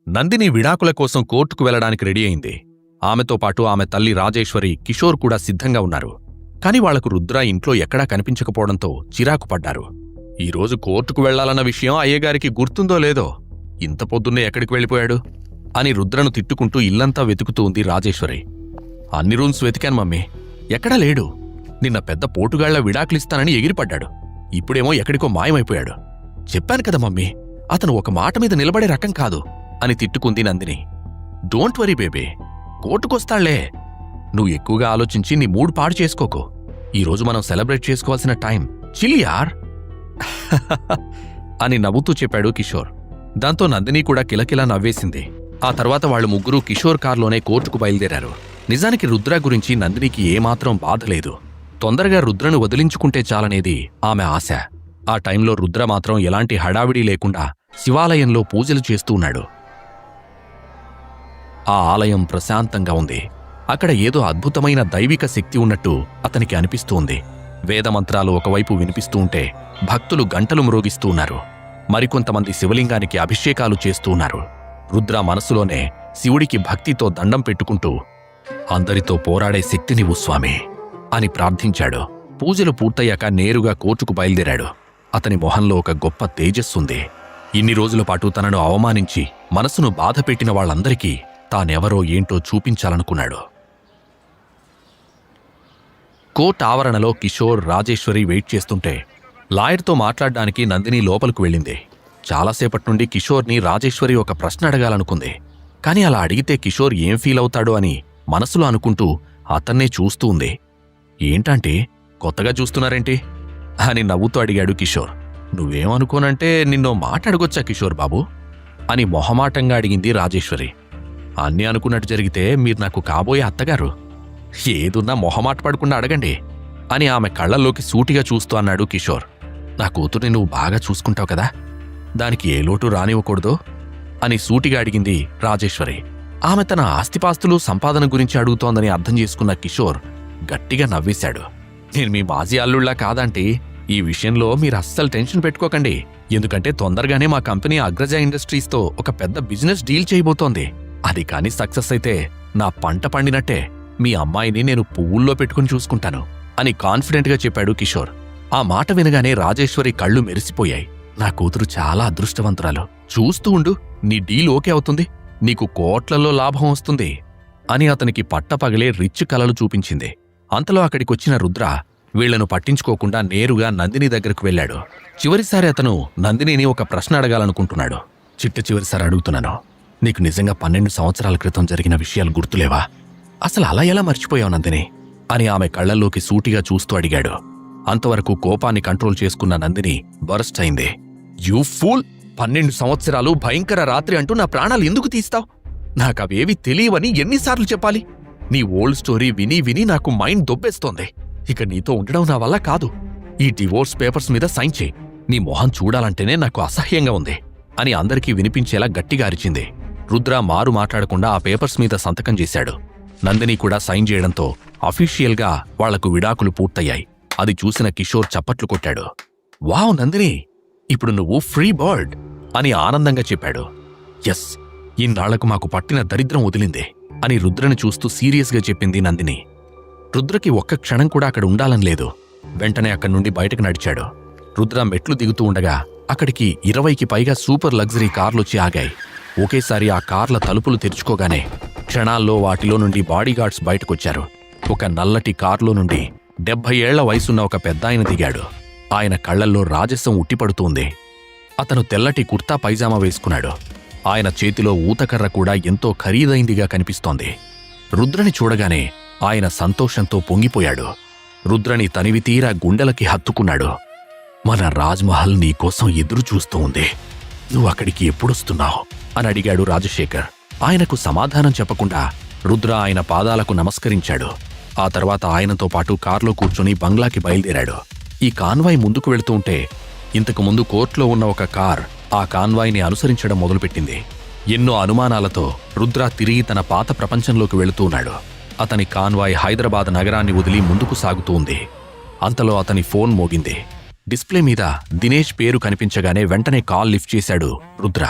నందిని విడాకుల కోసం కోర్టుకు వెళ్లడానికి రెడీ అయింది. ఆమెతో పాటు ఆమె తల్లి రాజేశ్వరి, కిషోర్ కూడా సిద్ధంగా ఉన్నారు. కాని వాళ్లకు రుద్ర ఇంట్లో ఎక్కడా కనిపించకపోవడంతో చిరాకు పడ్డారు. ఈరోజు కోర్టుకు వెళ్లాలన్న విషయం అయ్యగారికి గుర్తుందో లేదో, ఇంత పొద్దున్నే ఎక్కడికి వెళ్ళిపోయాడు అని రుద్రను తిట్టుకుంటూ ఇల్లంతా వెతుకుతూ ఉంది రాజేశ్వరి. అన్ని రూమ్స్ వెతికాను మమ్మీ, ఎక్కడా లేడు. నిన్న పెద్ద పోటుగాళ్ల విడాకులిస్తానని ఎగిరిపడ్డాడు. ఇప్పుడేమో ఎక్కడికో మాయమైపోయాడు. చెప్పాను కదా మమ్మీ, అతను ఒక మాట మీద నిలబడే రకం కాదు అని తిట్టుకుంది నందిని. డోంట్ వరీ బేబీ, కోర్టుకొస్తాళ్లే. నువ్వు ఎక్కువగా ఆలోచించి నీ మూడ్ పాడు చేసుకోకు. ఈరోజు మనం సెలబ్రేట్ చేసుకోవాల్సిన టైం, చిల్ యార్ అని నవ్వుతూ చెప్పాడు కిషోర్. దాంతో నందిని కూడా కిలకిలా నవ్వేసింది. ఆ తర్వాత వాళ్ళు ముగ్గురూ కిషోర్ కార్లోనే కోర్టుకు బయలుదేరారు. నిజానికి రుద్ర గురించి నందినికి ఏమాత్రం బాధలేదు. తొందరగా రుద్రను వదిలించుకుంటే చాలనేది ఆమె ఆశ. ఆ టైంలో రుద్ర మాత్రం ఎలాంటి హడావిడి లేకుండా శివాలయంలో పూజలు చేస్తూ ఉన్నాడు. ఆ ఆలయం ప్రశాంతంగా ఉంది. అక్కడ ఏదో అద్భుతమైన దైవిక శక్తి ఉన్నట్టు అతనికి అనిపిస్తూ ఉంది. వేదమంత్రాలు ఒకవైపు వినిపిస్తూ ఉంటే భక్తులు గంటలు మ్రోగిస్తూ ఉన్నారు. మరికొంతమంది శివలింగానికి అభిషేకాలు చేస్తూ ఉన్నారు. రుద్ర మనసులోనే శివుడికి భక్తితో దండం పెట్టుకుంటూ, అందరితో పోరాడే శక్తినివ్వు స్వామి అని ప్రార్థించాడు. పూజలు పూర్తయ్యాక నేరుగా కోర్టుకు బయలుదేరాడు. అతని మొహంలో ఒక గొప్ప తేజస్సుంది. ఇన్ని రోజుల పాటు తనను అవమానించి మనసును బాధపెట్టిన వాళ్లందరికీ తానెవరో ఏంటో చూపించాలనుకున్నాడు. కోర్టు ఆవరణలో కిషోర్, రాజేశ్వరి వెయిట్ చేస్తుంటే లాయర్తో మాట్లాడ్డానికి నందిని లోపలికి వెళ్ళింది. చాలాసేపటి నుండి కిషోర్ని రాజేశ్వరి ఒక ప్రశ్న అడగాలనుకుంది. కాని అలా అడిగితే కిషోర్ ఏం ఫీల్ అవుతాడో అని మనసులో అనుకుంటూ అతన్నే చూస్తూ ఉంది. ఏంటంటే, కొత్తగా చూస్తున్నారేంటి అని నవ్వుతూ అడిగాడు కిషోర్. నువ్వేమనుకోనంటే నిన్నో మాట అడగొచ్చా కిషోర్ బాబు అని మొహమాటంగా అడిగింది రాజేశ్వరి. అన్నీ అనుకున్నట్టు జరిగితే మీరు నాకు కాబోయే అత్తగారు. ఏదున్నా మొహమాట పడకుండా అడగండి అని ఆమె కళ్లల్లోకి సూటిగా చూస్తూ అన్నాడు కిషోర్. నా కూతుర్ని నువ్వు బాగా చూసుకుంటావు కదా, దానికి ఏ లోటు రానివ్వకూడదు అని సూటిగా అడిగింది రాజేశ్వరి. ఆమె తన ఆస్తిపాస్తులు, సంపాదన గురించి అడుగుతోందని అర్థం చేసుకున్న కిషోర్ గట్టిగా నవ్వేశాడు. నేను మీ మాజీ అల్లుళ్లా కాదంటే, ఈ విషయంలో మీరు అస్సలు టెన్షన్ పెట్టుకోకండి. ఎందుకంటే తొందరగానే మా కంపెనీ అగ్రజ ఇండస్ట్రీస్తో ఒక పెద్ద బిజినెస్ డీల్ చేయబోతోంది. అది కాని సక్సెస్ అయితే నా పంట పండినట్టే. మీ అమ్మాయిని నేను పువ్వుల్లో పెట్టుకుని చూసుకుంటాను అని కాన్ఫిడెంట్గా చెప్పాడు కిషోర్. ఆ మాట వినగానే రాజేశ్వరి కళ్ళు మెరిసిపోయాయి. నా కూతురు చాలా అదృష్టవంతురాలు. చూస్తూ ఉండు, నీ డీల్ ఓకే అవుతుంది, నీకు కోట్లలో లాభం వస్తుంది అని అతనికి పట్టపగలే రిచ్ కలలు చూపించింది. అంతలో అక్కడికొచ్చిన రుద్ర వీళ్లను పట్టించుకోకుండా నేరుగా నందిని దగ్గరకు వెళ్లాడు. చివరిసారి అతను నందినిని ఒక ప్రశ్న అడగాలనుకుంటున్నాడు. చివరిసారి అడుగుతున్నాను, నీకు నిజంగా 12 సంవత్సరాల క్రితం జరిగిన విషయాలు గుర్తులేవా? అసలు అలా ఎలా మర్చిపోయావు నందిని అని ఆమె కళ్లల్లోకి సూటిగా చూస్తూ అడిగాడు. అంతవరకు కోపాన్ని కంట్రోల్ చేసుకున్న నందిని బరస్ట్ అయింది. You fool! 12 సంవత్సరాలు భయంకర రాత్రి అంటూ నా ప్రాణాలు ఎందుకు తీస్తావు? నాకవేవి తెలియవని ఎన్నిసార్లు చెప్పాలి? నీ ఓల్డ్ స్టోరీ విని విని నాకు మైండ్ దొబ్బేస్తోంది. ఇక నీతో ఉండడం నా వల్ల కాదు. ఈ డివోర్స్ పేపర్స్ మీద సైన్ చేయి. నీ మొహం చూడాలంటేనే నాకు అసహ్యంగా ఉంది అని అందరికీ వినిపించేలా గట్టిగా అరిచింది. రుద్ర మారు మాట్లాడకుండా ఆ పేపర్స్ మీద సంతకం చేశాడు. నందిని కూడా సైన్ చేయడంతో అఫీషియల్గా వాళ్లకు విడాకులు పూర్తయ్యాయి. అది చూసిన కిషోర్ చప్పట్లు కొట్టాడు. వావ్ నందిని, ఇప్పుడు నువ్వు ఫ్రీ బర్డ్ అని ఆనందంగా చెప్పాడు. ఎస్, ఇన్నాళ్లకు మాకు పట్టిన దరిద్రం వదిలిందే అని రుద్రని చూస్తూ సీరియస్గా చెప్పింది నందిని. రుద్రకి ఒక్క క్షణం కూడా అక్కడ ఉండాలని లేదు. వెంటనే అక్కడి నుండి బయటకు నడిచాడు. రుద్ర మెట్లు దిగుతూ ఉండగా అక్కడికి 20కి పైగా సూపర్ లగ్జరీ కార్లొచ్చి ఆగాయి. ఒకేసారి ఆ కార్ల తలుపులు తెరుచుకోగానే క్షణాల్లో వాటిలో నుండి బాడీగార్డ్స్ బయటకొచ్చారు. ఒక నల్లటి కార్లో నుండి 70 ఏళ్ల వయసున్న ఒక పెద్దాయన దిగాడు. ఆయన కళ్లల్లో రాజసం ఉట్టిపడుతూంది. అతను తెల్లటి కుర్తా పైజామా వేసుకున్నాడు. ఆయన చేతిలో ఊతకర్ర కూడా ఎంతో ఖరీదైందిగా కనిపిస్తోంది. రుద్రని చూడగానే ఆయన సంతోషంతో పొంగిపోయాడు. రుద్రని తనివితీరా గుండెలకి హత్తుకున్నాడు. మన రాజ్మహల్ నీకోసం ఎదురు చూస్తూ ఉంది. నువ్వక్కడికి ఎప్పుడొస్తున్నావు అని అడిగాడు రాజశేఖర్. ఆయనకు సమాధానం చెప్పకుండా రుద్ర ఆయన పాదాలకు నమస్కరించాడు. ఆ తర్వాత ఆయనతో పాటు కార్లో కూర్చొని బంగ్లాకి బయలుదేరాడు. ఈ కాన్వాయ్ ముందుకు వెళుతూ ఉంటే ఇంతకుముందు కోర్టులో ఉన్న ఒక కార్ ఆ కాన్వాయ్ని అనుసరించడం మొదలుపెట్టింది. ఎన్నో అనుమానాలతో రుద్ర తిరిగి తన పాత ప్రపంచంలోకి వెళుతూ ఉన్నాడు. అతని కాన్వాయ్ హైదరాబాద్ నగరాన్ని వదిలి ముందుకు సాగుతూ ఉంది. అంతలో అతని ఫోన్ మోగింది. డిస్ప్లే మీద దినేష్ పేరు కనిపించగానే వెంటనే కాల్ లిఫ్ట్ చేశాడు రుద్ర.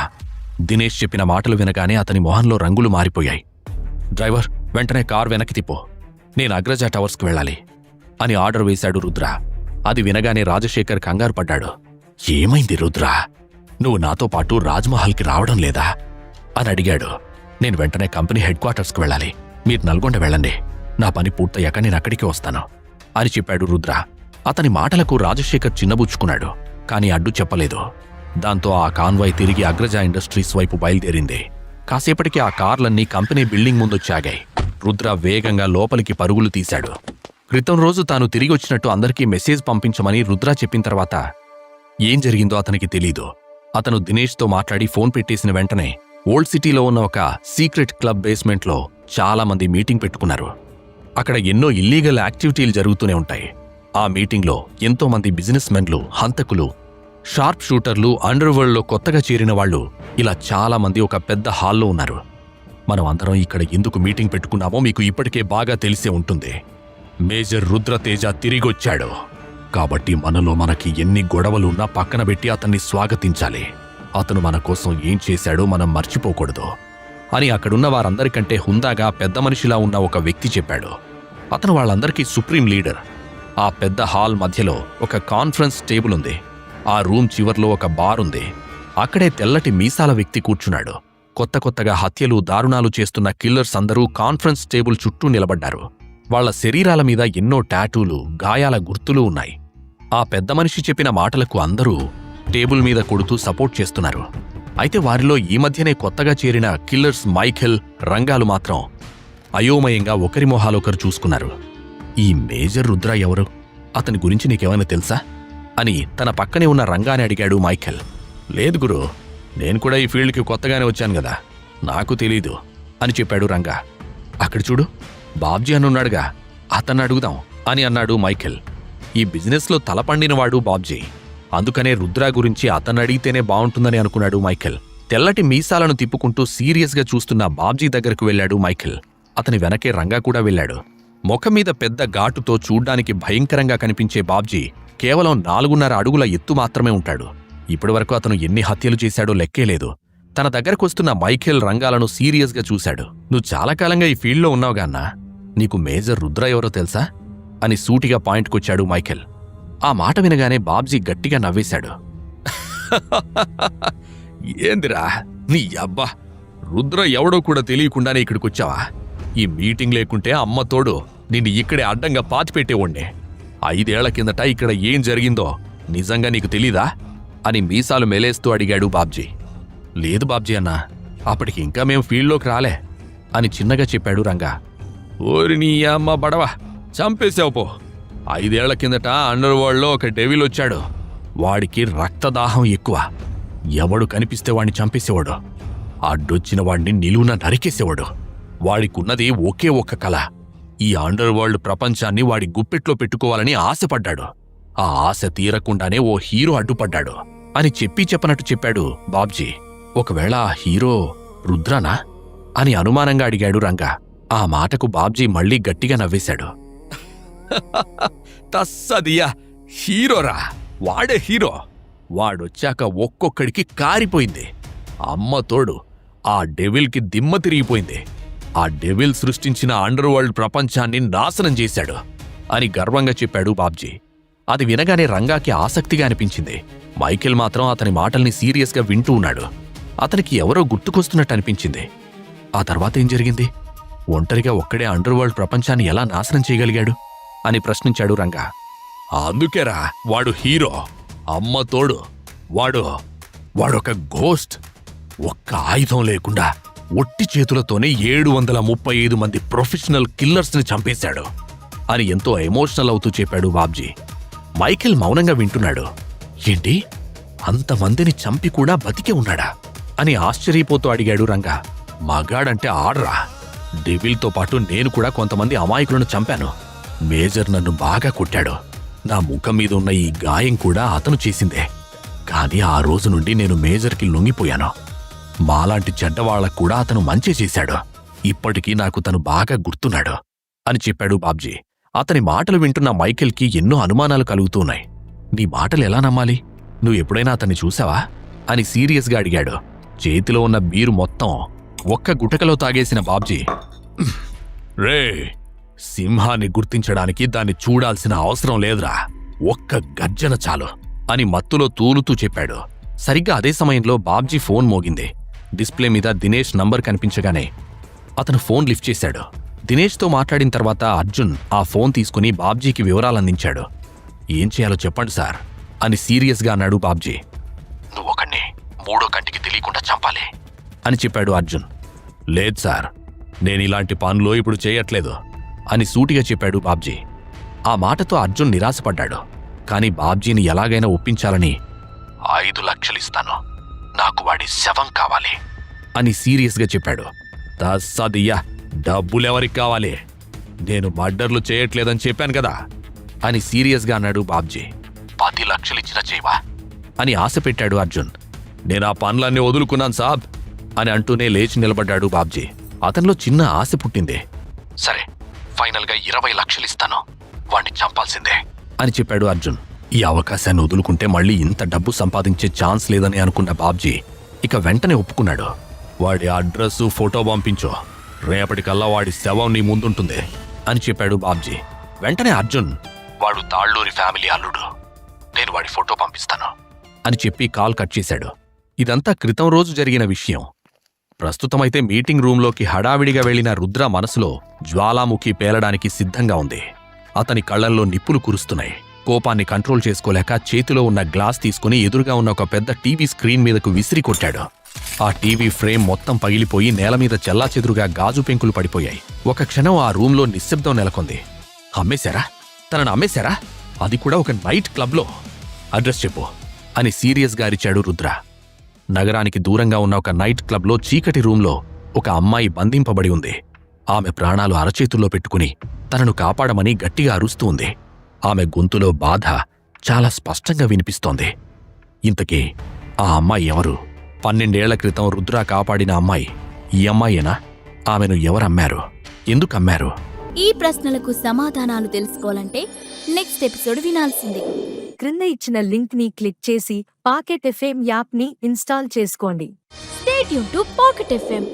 దినేష్ చెప్పిన మాటలు వినగానే అతని మొహంలో రంగులు మారిపోయాయి. డ్రైవర్, వెంటనే కార్ వెనక్కి తిప్పు, నేను అగ్రజ టవర్స్కి వెళ్ళాలి అని ఆర్డర్ వేశాడు రుద్ర. అది వినగానే రాజశేఖర్ కంగారు పడ్డాడు. ఏమైంది రుద్ర? నువ్వు నాతో పాటు రాజ్మహల్కి రావడం లేదా అని అడిగాడు. నేను వెంటనే కంపెనీ హెడ్ క్వార్టర్స్కి వెళ్ళాలి, మీరు నల్గొండ వెళ్ళండి, నా పని పూర్తయ్యాక నేను అక్కడికి వస్తాను అని చెప్పాడు రుద్ర. అతని మాటలకు రాజశేఖర్ చిన్నబుచ్చుకున్నాడు, కాని అడ్డు చెప్పలేదు. దాంతో ఆ కాన్వాయ్ తిరిగి అగ్రజ ఇండస్ట్రీస్ వైపు బయలుదేరింది. కాసేపటికి ఆ కార్లన్నీ కంపెనీ బిల్డింగ్ ముందొచ్చాగాయి. రుద్ర వేగంగా లోపలికి పరుగులు తీశాడు. క్రితం రోజు తాను తిరిగొచ్చినట్టు అందరికీ మెసేజ్ పంపించమని రుద్ర చెప్పిన తర్వాత ఏం జరిగిందో అతనికి తెలీదు. అతను దినేష్తో మాట్లాడి ఫోన్ పెట్టేసిన వెంటనే ఓల్డ్ సిటీలో ఉన్న ఒక సీక్రెట్ క్లబ్ బేస్మెంట్లో చాలామంది మీటింగ్ పెట్టుకున్నారు. అక్కడ ఎన్నో ఇల్లీగల్ యాక్టివిటీలు జరుగుతూనే ఉంటాయి. ఆ మీటింగ్లో ఎంతోమంది బిజినెస్ మెన్లు, హంతకులు, షార్ప్ షూటర్లు, అండర్ వరల్డ్లో కొత్తగా చేరిన వాళ్ళు, ఇలా చాలామంది ఒక పెద్ద హాల్లో ఉన్నారు. మనం అందరం ఇక్కడ ఎందుకు మీటింగ్ పెట్టుకున్నామో మీకు ఇప్పటికే బాగా తెలిసే ఉంటుంది. మేజర్ రుద్రతేజ తిరిగొచ్చాడు. కాబట్టి మనలో మనకి ఎన్ని గొడవలున్నా పక్కన పెట్టి అతన్ని స్వాగతించాలి. అతను మన కోసం ఏం చేశాడో మనం మర్చిపోకూడదు అని అక్కడున్న వారందరికంటే హుందాగా పెద్ద మనిషిలా ఉన్న ఒక వ్యక్తి చెప్పాడు. అతను వాళ్ళందరికీ సుప్రీం లీడర్. ఆ పెద్ద హాల్ మధ్యలో ఒక కాన్ఫరెన్స్ టేబుల్ ఉంది. ఆ రూమ్ చివర్లో ఒక బార్ ఉంది. అక్కడే తెల్లటి మీసాల వ్యక్తి కూర్చున్నాడు. కొత్తగా హత్యలు, దారుణాలు చేస్తున్న కిల్లర్స్ అందరూ కాన్ఫరెన్స్ టేబుల్ చుట్టూ నిలబడ్డారు. వాళ్ల శరీరాల మీద ఎన్నో టాటూలు, గాయాల గుర్తులు ఉన్నాయి. ఆ పెద్ద మనిషి చెప్పిన మాటలకు అందరూ టేబుల్ మీద కొడుతూ సపోర్ట్ చేస్తున్నారు. అయితే వారిలో ఈ మధ్యనే కొత్తగా చేరిన కిల్లర్స్ మైఖేల్, రంగాలు మాత్రం అయోమయంగా ఒకరి మొహాలొకరు చూసుకున్నారు. ఈ మేజర్ రుద్ర ఎవరు? అతని గురించి నీకేమైనా తెలుసా అని తన పక్కనే ఉన్న రంగాని అడిగాడు మైఖేల్. లేదు గురు, నేను కూడా ఈ ఫీల్డ్కి కొత్తగానే వచ్చాను కదా, నాకు తెలీదు అని చెప్పాడు రంగా. అక్కడ చూడు, బాబ్జీ అనున్నాడుగా, అతన్ని అడుగుదాం అని అన్నాడు మైఖేల్. ఈ బిజినెస్లో తలపండినవాడు బాబ్జీ, అందుకనే రుద్ర గురించి అతన్ని అడిగితేనే బావుంటుందని అనుకున్నాడు మైఖేల్. తెల్లటి మీసాలను తిప్పుకుంటూ సీరియస్గా చూస్తున్న బాబ్జీ దగ్గరకు వెళ్లాడు మైఖేల్. అతని వెనకే రంగా కూడా వెళ్లాడు. ముఖం మీద పెద్ద ఘాటుతో చూడ్డానికి భయంకరంగా కనిపించే బాబ్జీ కేవలం 4.5 అడుగుల ఎత్తు మాత్రమే ఉంటాడు. ఇప్పటివరకు అతను ఎన్ని హత్యలు చేశాడో లెక్కేలేదు. తన దగ్గరకొస్తున్న మైఖేల్ రంగాలను సీరియస్గా చూశాడు. నువ్వు చాలా కాలంగా ఈ ఫీల్డ్లో ఉన్నావుగా అన్నా, నీకు మేజర్ రుద్ర ఎవరో తెలుసా అని సూటిగా పాయింట్కొచ్చాడు మైఖేల్. ఆ మాట వినగానే బాబ్జీ గట్టిగా నవ్వేశాడు. ఏందిరా నీ అబ్బా, రుద్ర ఎవడో కూడా తెలియకుండానే ఇక్కడికొచ్చావా? ఈ మీటింగ్ లేకుంటే అమ్మ తోడు నిన్ను ఇక్కడే అడ్డంగా పాతిపెట్టేవాణ్ణే. 5 ఏళ్ల కిందట ఇక్కడ ఏం జరిగిందో నిజంగా నీకు తెలీదా అని మీసాలు మెలేస్తూ అడిగాడు బాబ్జీ. లేదు బాబ్జీ అన్నా, అప్పటికి ఇంకా మేం ఫీల్డ్లోకి రాలే అని చిన్నగా చెప్పాడు రంగా. ఓరి నీ అమ్మ బడవా, చంపేశావు పో. 5 ఏళ్ల కిందట అండర్ వరల్డ్లో ఒక డెవిల్ వచ్చాడు. వాడికి రక్తదాహం ఎక్కువ. ఎవడు కనిపిస్తే వాడిని చంపేసేవాడు. అడ్డొచ్చిన వాడిని నిలువున నరికేసేవాడు. వాడికున్నది ఒకే ఒక్క కళ, ఈ అండర్ వరల్డ్ ప్రపంచాన్ని వాడి గుప్పెట్లో పెట్టుకోవాలని ఆశపడ్డాడు. ఆ ఆశ తీరకుండానే ఓ హీరో అడ్డుపడ్డాడు అని చెప్పనట్టు చెప్పాడు బాబ్జీ. ఒకవేళ ఆ హీరో రుద్రనా అని అనుమానంగా అడిగాడు రంగా. ఆ మాటకు బాబ్జీ మళ్లీ గట్టిగా నవ్వేశాడు. తస్సదియా, హీరోరా, వాడే హీరో. వాడొచ్చాక ఒక్కొక్కడికి కారిపోయింది. అమ్మ తోడు ఆ డెవిల్కి దిమ్మ తిరిగిపోయింది. ఆ డెవిల్ సృష్టించిన అండర్ వరల్డ్ ప్రపంచాన్ని నాశనం చేశాడు అని గర్వంగా చెప్పాడు బాబ్జీ. అది వినగానే రంగాకి ఆసక్తిగా అనిపించింది. మైఖేల్ మాత్రం అతని మాటల్ని సీరియస్గా వింటూ ఉన్నాడు. అతనికి ఎవరో గుర్తుకొస్తున్నట్టు అనిపించింది. ఆ తర్వాత ఏం జరిగింది? ఒంటరిగా ఒక్కడే అండర్ వరల్డ్ ప్రపంచాన్ని ఎలా నాశనం చేయగలిగాడు అని ప్రశ్నించాడు రంగా. అందుకేరా వాడు హీరో. అమ్మ తోడు వాడొక గోస్ట్. ఒక్క ఆయుధం లేకుండా ఒట్టి చేతులతోనే 735 మంది ప్రొఫెషనల్ కిల్లర్స్ని చంపేశాడు అని ఎంతో ఎమోషనల్ అవుతూ చెప్పాడు బాబ్జీ. మైఖేల్ మౌనంగా వింటున్నాడు. ఏంటి, అంతమందిని చంపి కూడా బతికే ఉన్నాడా అని ఆశ్చర్యపోతూ అడిగాడు రంగా. మగాడంటే ఆడరా. డెవిల్తో పాటు నేను కూడా కొంతమంది అమాయకులను చంపాను. మేజర్ నన్ను బాగా కొట్టాడు. నా ముఖం మీద ఉన్న ఈ గాయం కూడా అతను చేసిందే. కానీ ఆ రోజు నుండి నేను మేజర్కి లొంగిపోయాను. మాలాంటి చెడ్డవాళ్లకు కూడా అతను మంచి చేశాడు. ఇప్పటికీ నాకు తను బాగా గుర్తున్నాడు అని చెప్పాడు బాబ్జీ. అతని మాటలు వింటున్న మైఖేల్కి ఎన్నో అనుమానాలు కలుగుతున్నాయి. నీ మాటలు ఎలా నమ్మాలి? నువ్వు ఎప్పుడైనా అతన్ని చూసావా అని సీరియస్గా అడిగాడు. చేతిలో ఉన్న బీరు మొత్తం ఒక్క గుటకలో తాగేసిన బాబ్జీ, రే, సింహాన్ని గుర్తించడానికి దాన్ని చూడాల్సిన అవసరం లేదురా, ఒక్క గర్జన చాలు అని మత్తులో తూలుతూ చెప్పాడు. సరిగ్గా అదే సమయంలో బాబ్జీ ఫోన్ మోగింది. డిస్ప్లే మీద దినేష్ నంబర్ కనిపించగానే అతను ఫోన్ లిఫ్ట్ చేశాడు. దినేష్తో మాట్లాడిన తర్వాత అర్జున్ ఆ ఫోన్ తీసుకుని బాబ్జీకి వివరాలందించాడు. ఏం చేయాలో చెప్పండి సార్ అని సీరియస్గా అన్నాడు బాబ్జీ. నువ్వొకణ్ణి మూడో కంటికి తెలియకుండా చంపాలి అని చెప్పాడు అర్జున్. లేదు సార్, నేనిలాంటి పనులు ఇప్పుడు చేయట్లేదు అని సూటిగా చెప్పాడు బాబ్జీ. ఆ మాటతో అర్జున్ నిరాశపడ్డాడు. కాని బాబ్జీని ఎలాగైనా ఒప్పించాలని 5 లక్షలు ఇస్తాను, నాకు వాడి శవం కావాలి అని సీరియస్గా చెప్పాడు. తస్సదియ్యా, డబ్బులెవరికి కావాలి, నేను మర్డర్లు చేయట్లేదని చెప్పాను కదా అని సీరియస్గా అన్నాడు బాబ్జీ. 10 లక్షలిచ్చినా చేయవా అని ఆశ పెట్టాడు అర్జున్. నేనా పనులన్నీ వదులుకున్నాను సాబ్ అని అంటూనే లేచి నిలబడ్డాడు బాబ్జీ. అతనిలో చిన్న ఆశ పుట్టింది. సరే, ఫైనల్గా 20 లక్షలిస్తాను, వాణ్ణి చంపాల్సిందే అని చెప్పాడు అర్జున్. ఈ అవకాశాన్ని వదులుకుంటే మళ్ళీ ఇంత డబ్బు సంపాదించే ఛాన్స్ లేదని అనుకున్న బాబ్జీ ఇక వెంటనే ఒప్పుకున్నాడు. వాడి అడ్రస్సు ఫోటో పంపించో, రేపటికల్లా వాడి శవం నీ ముందుంటుంది అని చెప్పాడు బాబ్జీ. వెంటనే అర్జున్, వాడు తాళ్ళూరి ఫ్యామిలీ అల్లుడు, నేను వాడి ఫోటో పంపిస్తాను అని చెప్పి కాల్ కట్ చేశాడు. ఇదంతా క్రితం రోజు జరిగిన విషయం. ప్రస్తుతమైతే మీటింగ్ రూంలోకి హడావిడిగా వెళ్లిన రుద్ర మనసులో జ్వాలాముఖి పేలడానికి సిద్ధంగా ఉంది. అతని కళ్లల్లో నిప్పులు కురుస్తున్నాయి. కోపాన్ని కంట్రోల్ చేసుకోలేక చేతిలో ఉన్న గ్లాస్ తీసుకుని ఎదురుగా ఉన్న ఒక పెద్ద టీవీ స్క్రీన్ మీదకు విసిరి కొట్టాడు. ఆ టీవీ ఫ్రేమ్ మొత్తం పగిలిపోయి నేలమీద చెల్లాచెదురుగా గాజు పెంకులు పడిపోయాయి. ఒక క్షణం ఆ రూంలో నిశ్శబ్దం నెలకొంది. అమ్మేశారా? తనను అమ్మేశారా? అది కూడా ఒక నైట్ క్లబ్లో? అడ్రస్ చెప్పు అని సీరియస్గా అరిచాడు రుద్ర. నగరానికి దూరంగా ఉన్న ఒక నైట్ క్లబ్లో చీకటి రూంలో ఒక అమ్మాయి బంధింపబడి ఉంది. ఆమె ప్రాణాలు అరచేతుల్లో పెట్టుకుని తనను కాపాడమని గట్టిగా అరుస్తూ ఉంది. ఆమె గొంతులో బాధ చాలా స్పష్టంగా వినిపిస్తోంది. ఇంతకీ ఆ అమ్మాయి ఎవరు? 12 ఏళ్ల క్రితం రుద్ర కాపాడిన అమ్మాయి ఈ అమ్మాయేనా? ఆమెను ఎవరమ్మారు? ఎందుకమ్మారు? ఈ ప్రశ్నలకు సమాధానాలు తెలుసుకోవాలంటే నెక్స్ట్ ఎపిసోడ్ వినాల్సిందే. క్రింద ఇచ్చిన లింక్ ని క్లిక్ చేసి పాకెట్ ఎఫ్ఎం యాప్ ని ఇన్స్టాల్ చేసుకోండి. Stay tuned to Pocket FM.